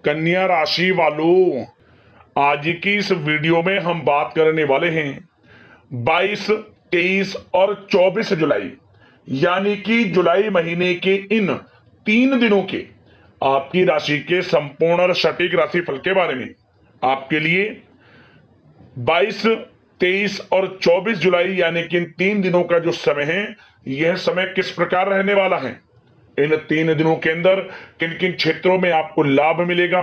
कन्या राशि वालों, आज की इस वीडियो में हम बात करने वाले हैं 22, 23 और 24 जुलाई यानी कि जुलाई महीने के इन 3 दिनों के आपकी राशि के संपूर्ण और सटीक राशिफल के बारे में। आपके लिए 22, 23 और 24 जुलाई यानी कि इन 3 दिनों का जो समय है, यह समय किस प्रकार रहने वाला है। इन 3 दिनों के अंदर किन किन क्षेत्रों में आपको लाभ मिलेगा,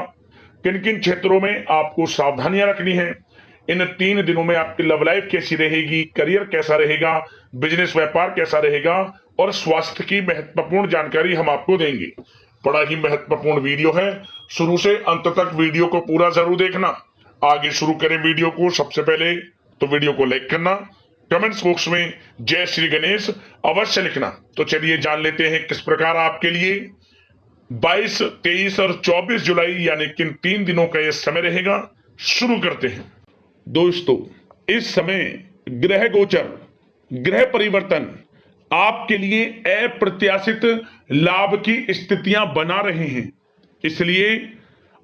किन किन क्षेत्रों में आपको सावधानियां रखनी है। इन 3 दिनों में आपकी लव लाइफ कैसी रहेगी, करियर कैसा रहेगा, बिजनेस व्यापार कैसा रहेगा और स्वास्थ्य की महत्वपूर्ण जानकारी हम आपको देंगे। बड़ा ही महत्वपूर्ण वीडियो है, शुरू से अंत तक वीडियो को पूरा जरूर देखना। आगे शुरू करें वीडियो को, सबसे पहले तो वीडियो को लाइक करना, कमेंट्स बॉक्स में जय श्री गणेश अवश्य लिखना। तो चलिए जान लेते हैं किस प्रकार आपके लिए 22, 23 और 24 जुलाई यानी कि इन 3 दिनों का यह समय रहेगा। शुरू करते हैं। दोस्तों, इस समय ग्रह गोचर, ग्रह परिवर्तन आपके लिए अप्रत्याशित लाभ की स्थितियां बना रहे हैं, इसलिए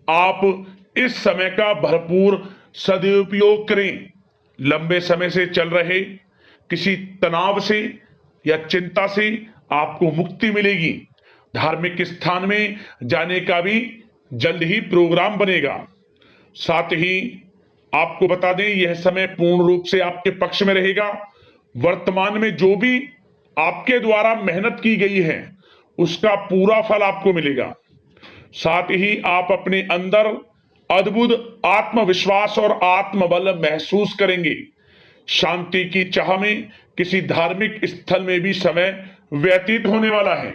आप इस समय का भरपूर सदुपयोग करें। लंबे समय से चल रहे किसी तनाव से या चिंता से आपको मुक्ति मिलेगी। धार्मिक स्थान में जाने का भी जल्द ही प्रोग्राम बनेगा। साथ ही आपको बता दें, यह समय पूर्ण रूप से आपके पक्ष में रहेगा। वर्तमान में जो भी आपके द्वारा मेहनत की गई है, उसका पूरा फल आपको मिलेगा। साथ ही आप अपने अंदर अद्भुत आत्मविश्वास और आत्मबल महसूस करेंगे। शांति की चाह में किसी धार्मिक स्थल में भी समय व्यतीत होने वाला है।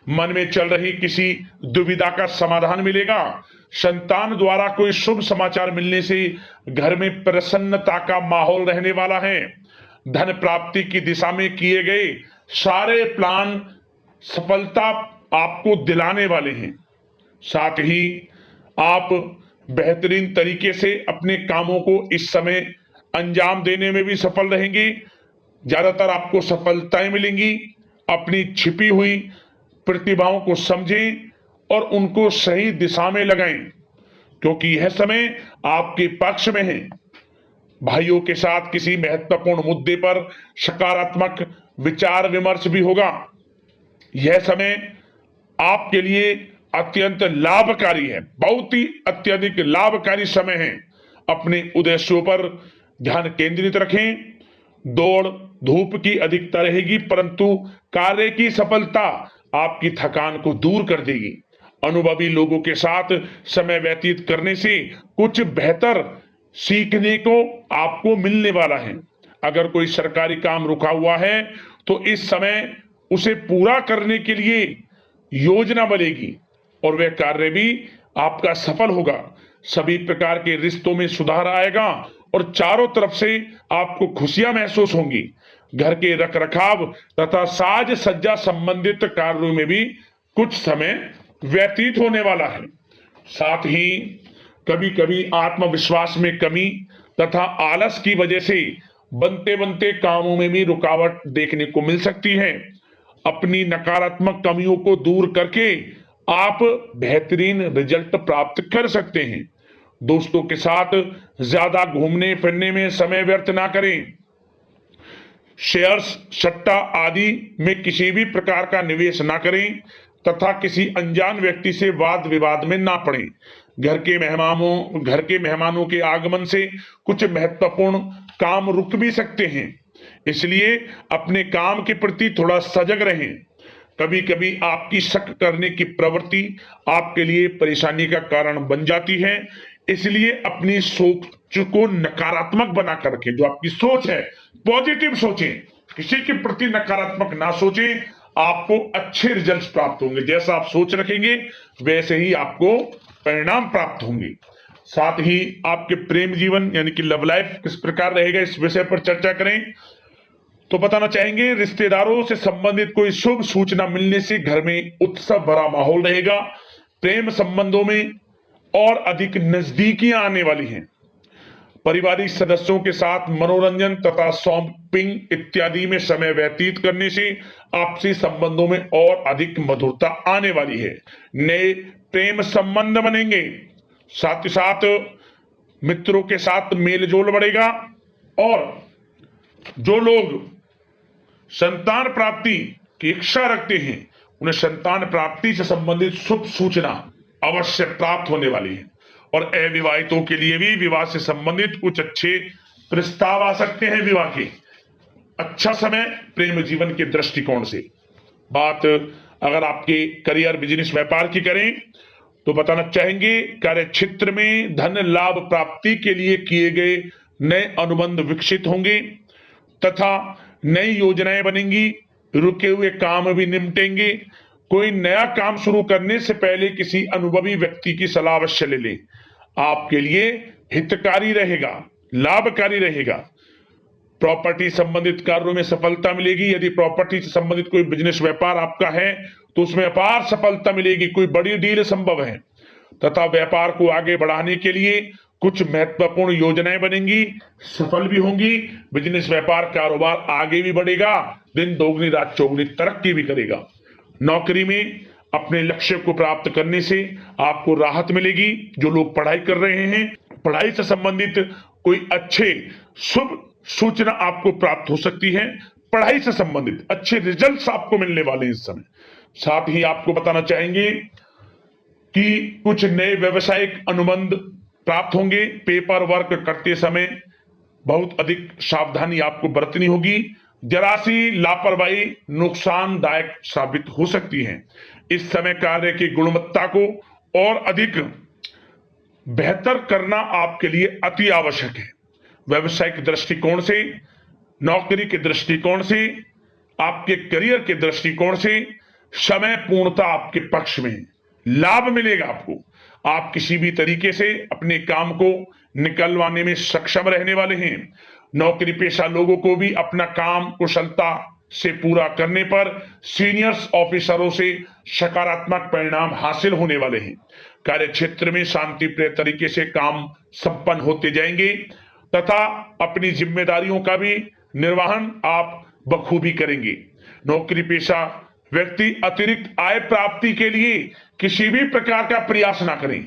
मन में चल रही किसी दुविधा का समाधान मिलेगा। संतान द्वारा कोई शुभ समाचार मिलने से घर में प्रसन्नता का माहौल रहने वाला है। धन प्राप्ति की दिशा में किए गए सारे प्लान सफलता आपको दिलाने वाले हैं। साथ ही आप बेहतरीन तरीके से अपने कामों को इस समय अंजाम देने में भी सफल रहेंगे। ज्यादातर आपको सफलताएं मिलेंगी। अपनी छिपी हुई प्रतिभाओं को समझें और उनको सही दिशा में लगाएं, क्योंकि यह समय आपके पक्ष में है। भाइयों के साथ किसी महत्वपूर्ण मुद्दे पर सकारात्मक विचार विमर्श भी होगा। यह समय आपके लिए अत्यंत लाभकारी है, बहुत ही अत्यधिक लाभकारी समय है। अपने उद्देश्यों पर ध्यान केंद्रित रखें। दौड़ धूप की अधिकता रहेगी, परंतु कार्य की सफलता आपकी थकान को दूर कर देगी। अनुभवी लोगों के साथ समय व्यतीत करने से कुछ बेहतर सीखने को आपको मिलने वाला है। अगर कोई सरकारी काम रुका हुआ है तो इस समय उसे पूरा करने के लिए योजना बनेगी और वह कार्य भी आपका सफल होगा। सभी प्रकार के रिश्तों में सुधार आएगा और चारों तरफ से आपको खुशियां महसूस होंगी। घर के रखरखाव तथा साज सज्जा संबंधित कार्यों में भी कुछ समय व्यतीत होने वाला है। साथ ही कभी कभी आत्मविश्वास में कमी तथा आलस की वजह से बनते बनते कामों में भी रुकावट देखने को मिल सकती है। अपनी नकारात्मक कमियों को दूर करके आप बेहतरीन रिजल्ट प्राप्त कर सकते हैं। दोस्तों के साथ ज्यादा घूमने फिरने में समय व्यर्थ ना करें। शेयर्स, सट्टा आदि में किसी भी प्रकार का निवेश ना करें तथा किसी अनजान व्यक्ति से वाद विवाद में ना पड़ें। घर के मेहमानों के आगमन से कुछ महत्वपूर्ण काम रुक भी सकते हैं, इसलिए अपने काम के प्रति थोड़ा सजग रहें। कभी कभी आपकी शक करने की प्रवृत्ति आपके लिए परेशानी का कारण बन जाती है, इसलिए अपनी सोच को नकारात्मक बनाकर रखें। जो आपकी सोच है, पॉजिटिव सोचें, किसी के प्रति नकारात्मक ना सोचें। आपको अच्छे रिजल्ट्स प्राप्त होंगे। जैसा आप सोच रखेंगे वैसे ही आपको परिणाम प्राप्त होंगे। साथ ही आपके प्रेम जीवन यानी कि लव लाइफ किस प्रकार रहेगा, इस विषय पर चर्चा करें। तो बताना चाहेंगे, रिश्तेदारों से संबंधित कोई शुभ सूचना मिलने से घर में उत्सव भरा माहौल रहेगा। प्रेम संबंधों में और अधिक नजदीकियां आने वाली हैं। पारिवारिक सदस्यों के साथ मनोरंजन तथा शॉपिंग इत्यादि में समय व्यतीत करने से आपसी संबंधों में और अधिक मधुरता आने वाली है। नए प्रेम संबंध बनेंगे। साथ ही साथ मित्रों के साथ मेल जोल बढ़ेगा और जो लोग संतान प्राप्ति की इच्छा रखते हैं उन्हें संतान प्राप्ति से संबंधित शुभ सूचना अवश्य प्राप्त होने वाली है। और अविवाहितों के लिए भी विवाह से संबंधित कुछ अच्छे प्रस्ताव आ सकते हैं। विवाह के अच्छा समय प्रेम जीवन के दृष्टिकोण से। बात अगर आपके करियर बिजनेस व्यापार की करें तो बताना चाहेंगे कार्य क्षेत्र में धन लाभ प्राप्ति के लिए किए गए नए अनुबंध विकसित होंगे तथा नई योजनाएं बनेंगी। रुके हुए काम भी निपटेंगे। कोई नया काम शुरू करने से पहले किसी अनुभवी व्यक्ति की सलाह अवश्य ले लें। आपके लिए हितकारी रहेगा, लाभकारी रहेगा। प्रॉपर्टी संबंधित कार्यों में सफलता मिलेगी। यदि प्रॉपर्टी से संबंधित कोई बिजनेस व्यापार आपका है तो उसमें अपार सफलता मिलेगी। कोई बड़ी डील संभव है तथा व्यापार को आगे बढ़ाने के लिए कुछ महत्वपूर्ण योजनाएं बनेंगी, सफल भी होंगी। बिजनेस व्यापार कारोबार आगे भी बढ़ेगा, दिन दोगुनी रात चौगुनी तरक्की भी करेगा। नौकरी में अपने लक्ष्य को प्राप्त करने से आपको राहत मिलेगी। जो लोग पढ़ाई कर रहे हैं, पढ़ाई से संबंधित कोई अच्छे शुभ सूचना आपको प्राप्त हो सकती है। पढ़ाई से संबंधित अच्छे रिजल्ट्स आपको मिलने वाले हैं इस समय। साथ ही आपको बताना चाहेंगे कि कुछ नए व्यवसायिक अनुबंध प्राप्त होंगे। पेपर वर्क करते समय बहुत अधिक सावधानी आपको बरतनी होगी। जरा सी लापरवाही नुकसानदायक साबित हो सकती है। इस समय कार्य की गुणवत्ता को और अधिक बेहतर करना आपके लिए अति आवश्यक है। व्यवसायिक दृष्टिकोण से, नौकरी के दृष्टिकोण से, आपके करियर के दृष्टिकोण से समय पूर्णता आपके पक्ष में है। लाभ मिलेगा आपको। आप किसी भी तरीके से अपने काम को निकलवाने में सक्षम रहने वाले हैं। नौकरी पेशा लोगों को भी अपना काम कुशलता से पूरा करने पर सीनियर्स ऑफिसरों से सकारात्मक परिणाम हासिल होने वाले हैं। कार्य क्षेत्र में शांतिप्रिय तरीके से काम संपन्न होते जाएंगे तथा अपनी जिम्मेदारियों का भी निर्वहन आप बखूबी करेंगे। नौकरी पेशा व्यक्ति अतिरिक्त आय प्राप्ति के लिए किसी भी प्रकार का प्रयास ना करें,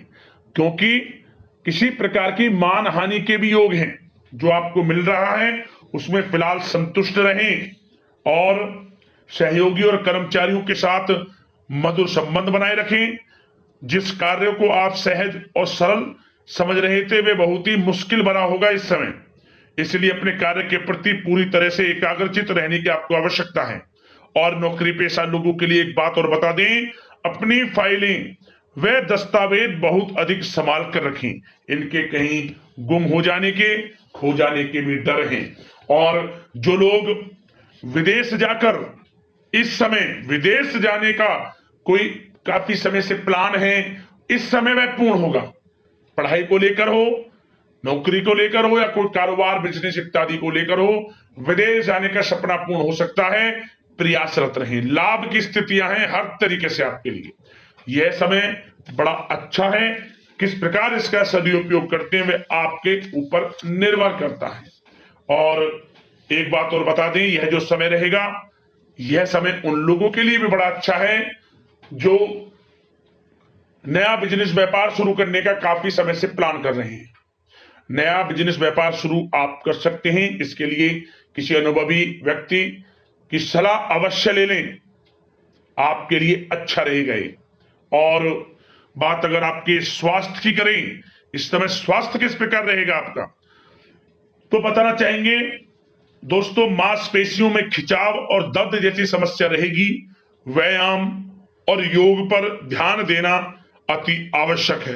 क्योंकि किसी प्रकार की मान हानि के भी योग हैं। जो आपको मिल रहा है उसमें फिलहाल संतुष्ट रहें और सहयोगी और कर्मचारियों के साथ मधुर संबंध बनाए रखें। जिस कार्य को आप सहज और सरल समझ रहे थे वे बहुत ही मुश्किल बना होगा इस समय। इसलिए अपने कार्य के प्रति पूरी तरह से एकाग्रचित रहने की आपको आवश्यकता है। और नौकरी पेशा लोगों के लिए एक बात और बता दें, अपनी फाइलें वे दस्तावेज बहुत अधिक संभाल कर रखें। इनके कहीं गुम हो जाने के, खो जाने के भी डर हैं। और जो लोग विदेश जाकर इस समय विदेश जाने का कोई काफी समय से प्लान है, इस समय वह पूर्ण होगा। पढ़ाई को लेकर हो, नौकरी को लेकर हो या कोई कारोबार बिजनेस इत्यादि को लेकर हो, विदेश जाने का सपना पूर्ण हो सकता है। प्रयासरत रहें। लाभ की स्थितियां हैं हर तरीके से आपके लिए। यह समय बड़ा अच्छा है। किस प्रकार इसका सदुपयोग करते हैं वे आपके ऊपर निर्भर करता है। और एक बात और बता दें, यह जो समय रहेगा यह समय उन लोगों के लिए भी बड़ा अच्छा है जो नया बिजनेस व्यापार शुरू करने का काफी समय से प्लान कर रहे हैं। नया बिजनेस व्यापार शुरू आप कर सकते हैं। इसके लिए किसी अनुभवी व्यक्ति की सलाह अवश्य ले लें, आपके लिए अच्छा रहेगा। और बात अगर आपके स्वास्थ्य की करें, इस समय स्वास्थ्य किस प्रकार रहेगा आपका, तो बताना चाहेंगे दोस्तों, मांसपेशियों में खिंचाव और दर्द जैसी समस्या रहेगी। व्यायाम और योग पर ध्यान देना अति आवश्यक है।